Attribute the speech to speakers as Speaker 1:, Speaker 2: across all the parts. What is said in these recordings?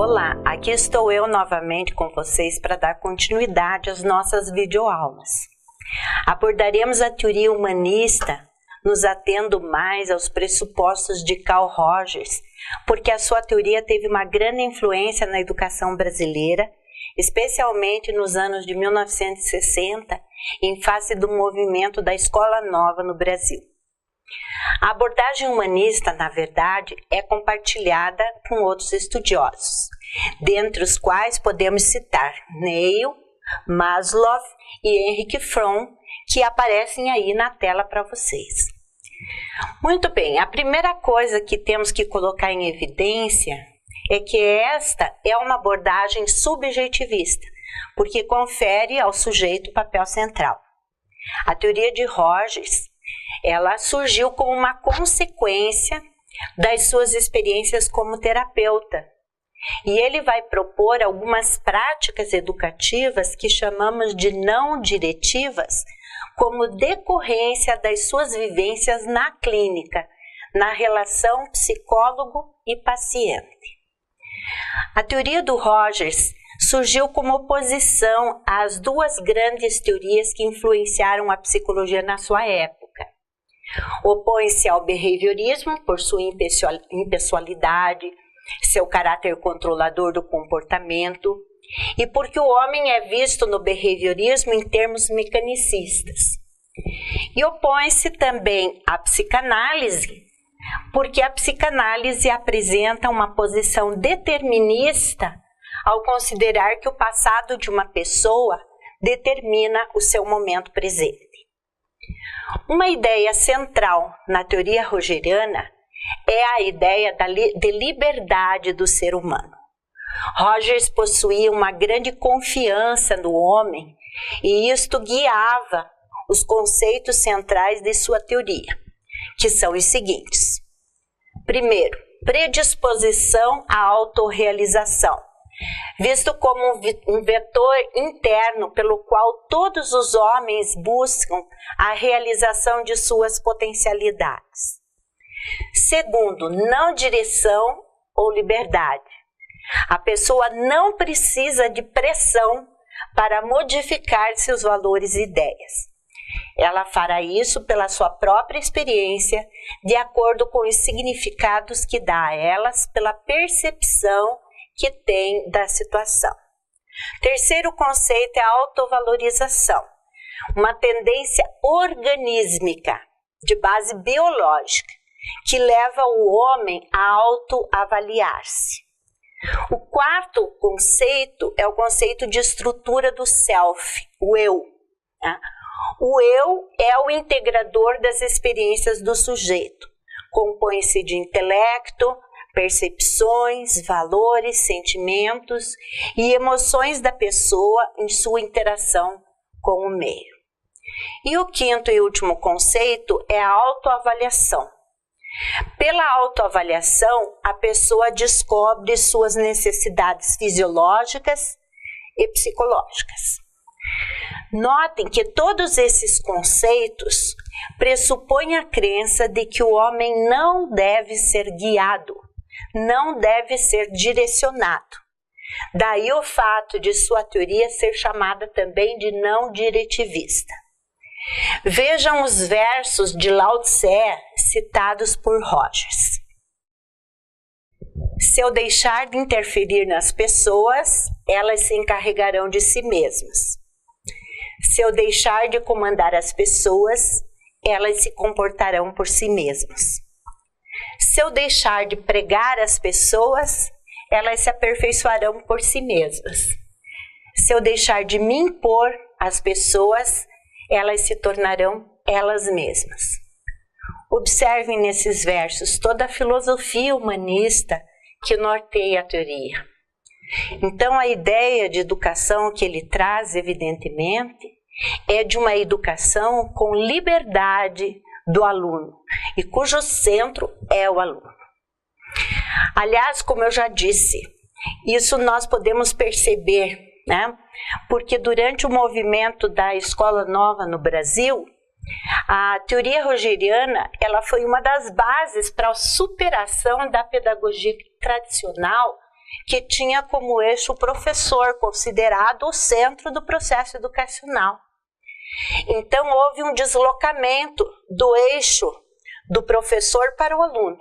Speaker 1: Olá, aqui estou eu novamente com vocês para dar continuidade às nossas videoaulas. Abordaremos a teoria humanista, nos atendo mais aos pressupostos de Carl Rogers, porque a sua teoria teve uma grande influência na educação brasileira, especialmente nos anos de 1960, em face do movimento da Escola Nova no Brasil. A abordagem humanista, na verdade, é compartilhada com outros estudiosos, dentre os quais podemos citar Neil, Maslow e Henrik Fromm, que aparecem aí na tela para vocês. Muito bem, a primeira coisa que temos que colocar em evidência é que esta é uma abordagem subjetivista, porque confere ao sujeito o papel central. A teoria de Rogers, ela surgiu como uma consequência das suas experiências como terapeuta. E ele vai propor algumas práticas educativas que chamamos de não diretivas, como decorrência das suas vivências na clínica, na relação psicólogo e paciente. A teoria do Rogers surgiu como oposição às duas grandes teorias que influenciaram a psicologia na sua época. Opõe-se ao behaviorismo por sua impessoalidade, seu caráter controlador do comportamento e porque o homem é visto no behaviorismo em termos mecanicistas. E opõe-se também à psicanálise, porque a psicanálise apresenta uma posição determinista ao considerar que o passado de uma pessoa determina o seu momento presente. Uma ideia central na teoria rogeriana é a ideia de liberdade do ser humano. Rogers possuía uma grande confiança no homem e isto guiava os conceitos centrais de sua teoria, que são os seguintes. Primeiro, predisposição à autorrealização, visto como um vetor interno pelo qual todos os homens buscam a realização de suas potencialidades. Segundo, não direção ou liberdade. A pessoa não precisa de pressão para modificar seus valores e ideias. Ela fará isso pela sua própria experiência, de acordo com os significados que dá a elas pela percepção que tem da situação. Terceiro conceito é a autovalorização, uma tendência organísmica de base biológica que leva o homem a autoavaliar-se. O quarto conceito é o conceito de estrutura do self, o eu. O eu é o integrador das experiências do sujeito. Compõe-se de intelecto, percepções, valores, sentimentos e emoções da pessoa em sua interação com o meio. E o quinto e último conceito é a autoavaliação. Pela autoavaliação, a pessoa descobre suas necessidades fisiológicas e psicológicas. Notem que todos esses conceitos pressupõem a crença de que o homem não deve ser guiado, não deve ser direcionado. Daí o fato de sua teoria ser chamada também de não diretivista. Vejam os versos de Lao Tse citados por Rogers. Se eu deixar de interferir nas pessoas, elas se encarregarão de si mesmas. Se eu deixar de comandar as pessoas, elas se comportarão por si mesmas. Se eu deixar de pregar as pessoas, elas se aperfeiçoarão por si mesmas. Se eu deixar de me impor às pessoas, elas se tornarão elas mesmas. Observem nesses versos toda a filosofia humanista que norteia a teoria. Então, a ideia de educação que ele traz, evidentemente, é de uma educação com liberdade do aluno e cujo centro é o aluno. Aliás, como eu já disse, isso nós podemos perceber, né? Porque durante o movimento da Escola Nova no Brasil, a teoria rogeriana ela foi uma das bases para a superação da pedagogia tradicional que tinha como eixo o professor, considerado o centro do processo educacional. Então, houve um deslocamento do eixo do professor para o aluno,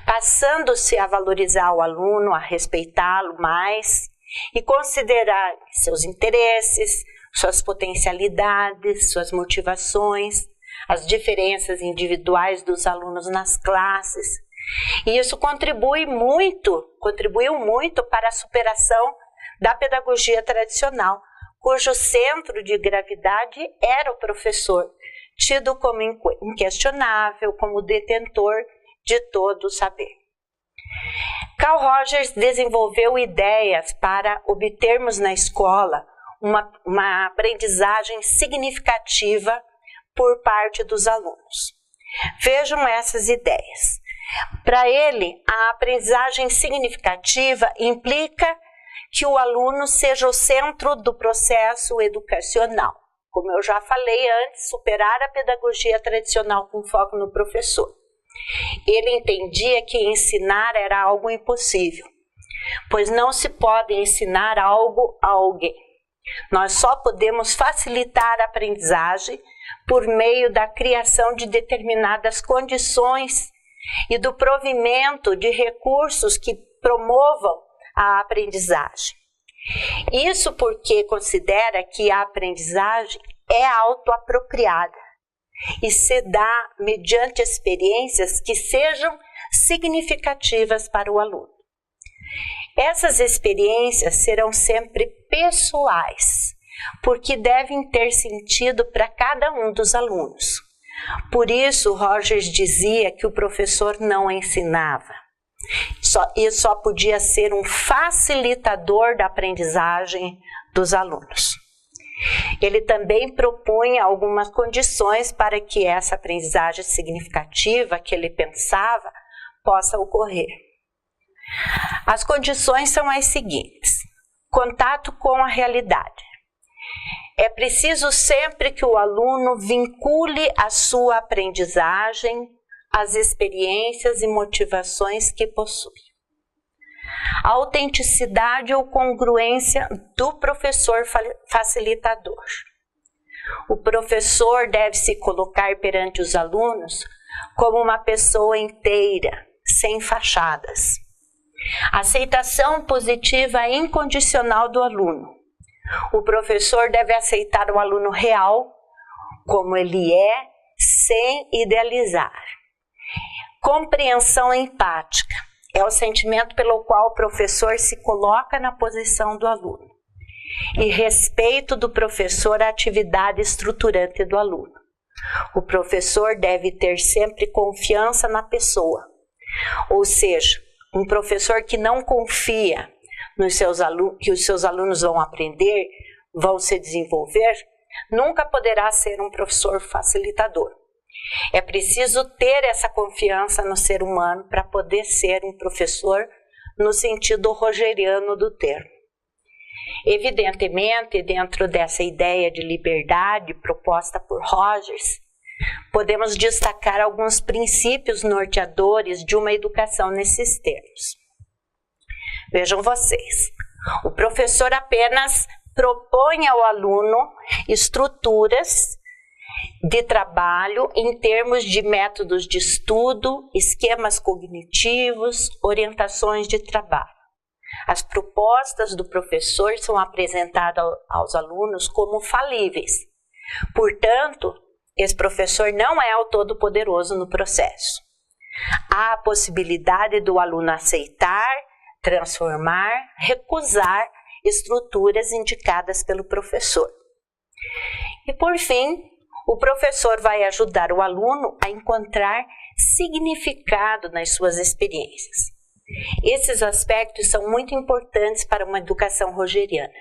Speaker 1: passando-se a valorizar o aluno, a respeitá-lo mais e considerar seus interesses, suas potencialidades, suas motivações, as diferenças individuais dos alunos nas classes. E isso contribuiu muito para a superação da pedagogia tradicional, cujo centro de gravidade era o professor, tido como inquestionável, como detentor de todo o saber. Carl Rogers desenvolveu ideias para obtermos na escola uma aprendizagem significativa por parte dos alunos. Vejam essas ideias. Para ele, a aprendizagem significativa implica que o aluno seja o centro do processo educacional. Como eu já falei antes, superar a pedagogia tradicional com foco no professor. Ele entendia que ensinar era algo impossível, pois não se pode ensinar algo a alguém. Nós só podemos facilitar a aprendizagem por meio da criação de determinadas condições e do provimento de recursos que promovam a aprendizagem. Isso porque considera que a aprendizagem é autoapropriada e se dá mediante experiências que sejam significativas para o aluno. Essas experiências serão sempre pessoais, porque devem ter sentido para cada um dos alunos. Por isso, Rogers dizia que o professor não ensinava, só podia ser um facilitador da aprendizagem dos alunos. Ele também propunha algumas condições para que essa aprendizagem significativa que ele pensava possa ocorrer. As condições são as seguintes: contato com a realidade. É preciso sempre que o aluno vincule a sua aprendizagem às experiências e motivações que possui. A autenticidade ou congruência do professor facilitador. O professor deve se colocar perante os alunos como uma pessoa inteira, sem fachadas. Aceitação positiva e incondicional do aluno. O professor deve aceitar o aluno real, como ele é, sem idealizar. Compreensão empática é o sentimento pelo qual o professor se coloca na posição do aluno. E respeito do professor à atividade estruturante do aluno. O professor deve ter sempre confiança na pessoa. Ou seja, um professor que não confia que os seus alunos vão aprender, vão se desenvolver, nunca poderá ser um professor facilitador. É preciso ter essa confiança no ser humano para poder ser um professor no sentido rogeriano do termo. Evidentemente, dentro dessa ideia de liberdade proposta por Rogers, podemos destacar alguns princípios norteadores de uma educação nesses termos. Vejam vocês, o professor apenas propõe ao aluno estruturas de trabalho em termos de métodos de estudo, esquemas cognitivos, orientações de trabalho. As propostas do professor são apresentadas aos alunos como falíveis. Portanto, esse professor não é o todo-poderoso no processo. Há a possibilidade do aluno aceitar, transformar, recusar estruturas indicadas pelo professor. E por fim, o professor vai ajudar o aluno a encontrar significado nas suas experiências. Esses aspectos são muito importantes para uma educação rogeriana.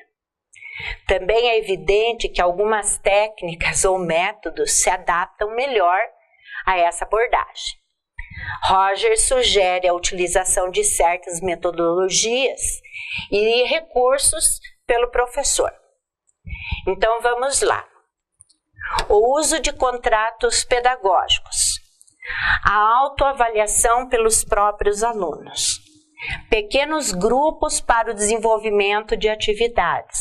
Speaker 1: Também é evidente que algumas técnicas ou métodos se adaptam melhor a essa abordagem. Rogers sugere a utilização de certas metodologias e recursos pelo professor. Então vamos lá. O uso de contratos pedagógicos. A autoavaliação pelos próprios alunos. pequenos grupos para o desenvolvimento de atividades,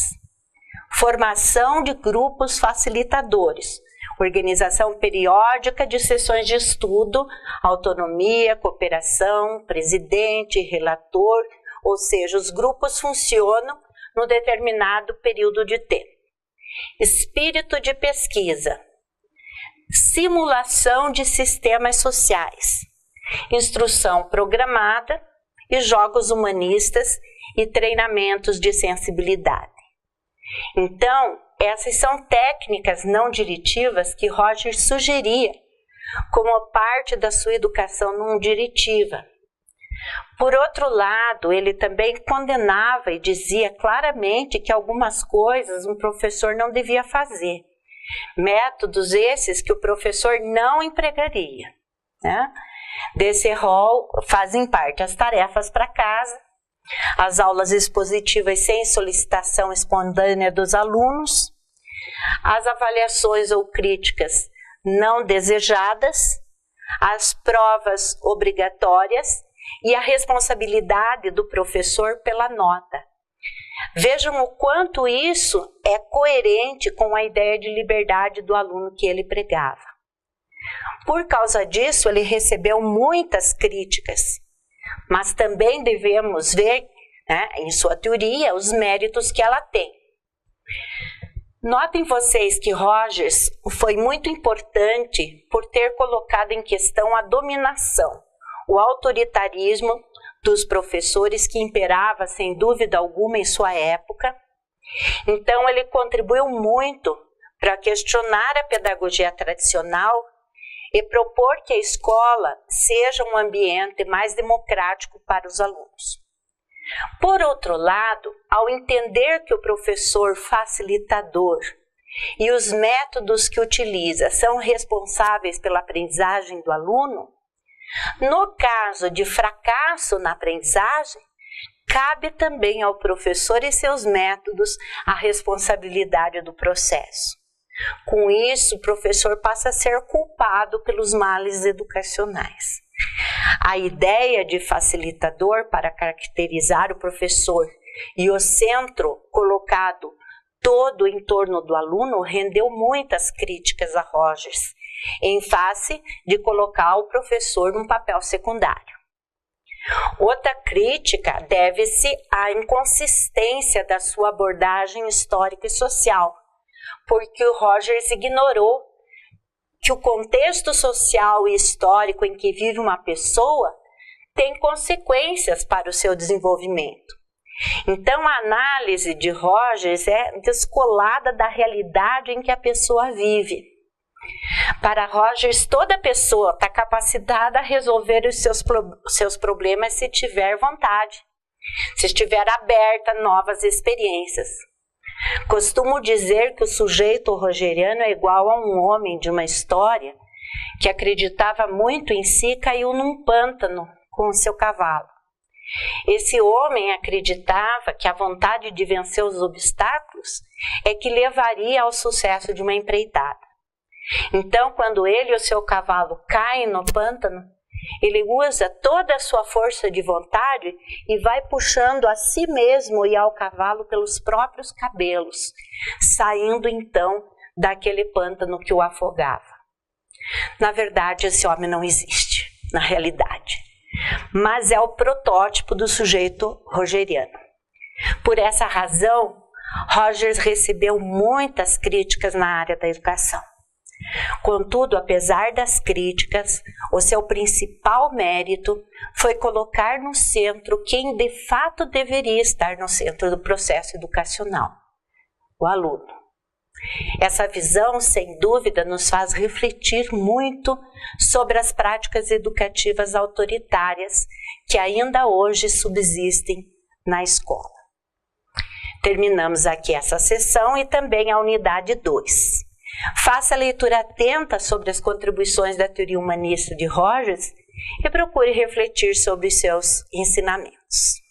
Speaker 1: formação de grupos facilitadores, organização periódica de sessões de estudo, autonomia, cooperação, presidente, relator, ou seja, os grupos funcionam num determinado período de tempo. Espírito de pesquisa, simulação de sistemas sociais, instrução programada e jogos humanistas e treinamentos de sensibilidade. Então, essas são técnicas não diretivas que Rogers sugeria como parte da sua educação não diretiva. Por outro lado, ele também condenava e dizia claramente que algumas coisas um professor não devia fazer. Métodos esses que o professor não empregaria, né? Desse rol fazem parte as tarefas para casa, as aulas expositivas sem solicitação espontânea dos alunos, as avaliações ou críticas não desejadas, as provas obrigatórias e a responsabilidade do professor pela nota. Vejam o quanto isso é coerente com a ideia de liberdade do aluno que ele pregava. Por causa disso, ele recebeu muitas críticas, mas também devemos ver, né, em sua teoria, os méritos que ela tem. Notem vocês que Rogers foi muito importante por ter colocado em questão a dominação, o autoritarismo dos professores que imperava, sem dúvida alguma, em sua época. Então, ele contribuiu muito para questionar a pedagogia tradicional e propor que a escola seja um ambiente mais democrático para os alunos. Por outro lado, ao entender que o professor facilitador e os métodos que utiliza são responsáveis pela aprendizagem do aluno, no caso de fracasso na aprendizagem, cabe também ao professor e seus métodos a responsabilidade do processo. Com isso, o professor passa a ser culpado pelos males educacionais. A ideia de facilitador para caracterizar o professor e o centro colocado todo em torno do aluno rendeu muitas críticas a Rogers, em face de colocar o professor num papel secundário. Outra crítica deve-se à inconsistência da sua abordagem histórica e social, porque o Rogers ignorou que o contexto social e histórico em que vive uma pessoa tem consequências para o seu desenvolvimento. Então, a análise de Rogers é descolada da realidade em que a pessoa vive. Para Rogers, toda pessoa está capacitada a resolver os seus problemas se tiver vontade, se estiver aberta a novas experiências. Costumo dizer que o sujeito rogeriano é igual a um homem de uma história que acreditava muito em si e caiu num pântano com o seu cavalo. Esse homem acreditava que a vontade de vencer os obstáculos é que levaria ao sucesso de uma empreitada. Então, quando ele e o seu cavalo caem no pântano, ele usa toda a sua força de vontade e vai puxando a si mesmo e ao cavalo pelos próprios cabelos, saindo então daquele pântano que o afogava. Na verdade, esse homem não existe, na realidade, mas é o protótipo do sujeito rogeriano. Por essa razão, Rogers recebeu muitas críticas na área da educação. Contudo, apesar das críticas, o seu principal mérito foi colocar no centro quem de fato deveria estar no centro do processo educacional, o aluno. Essa visão, sem dúvida, nos faz refletir muito sobre as práticas educativas autoritárias que ainda hoje subsistem na escola. Terminamos aqui essa sessão e também a unidade 2. Faça a leitura atenta sobre as contribuições da teoria humanista de Rogers e procure refletir sobre os seus ensinamentos.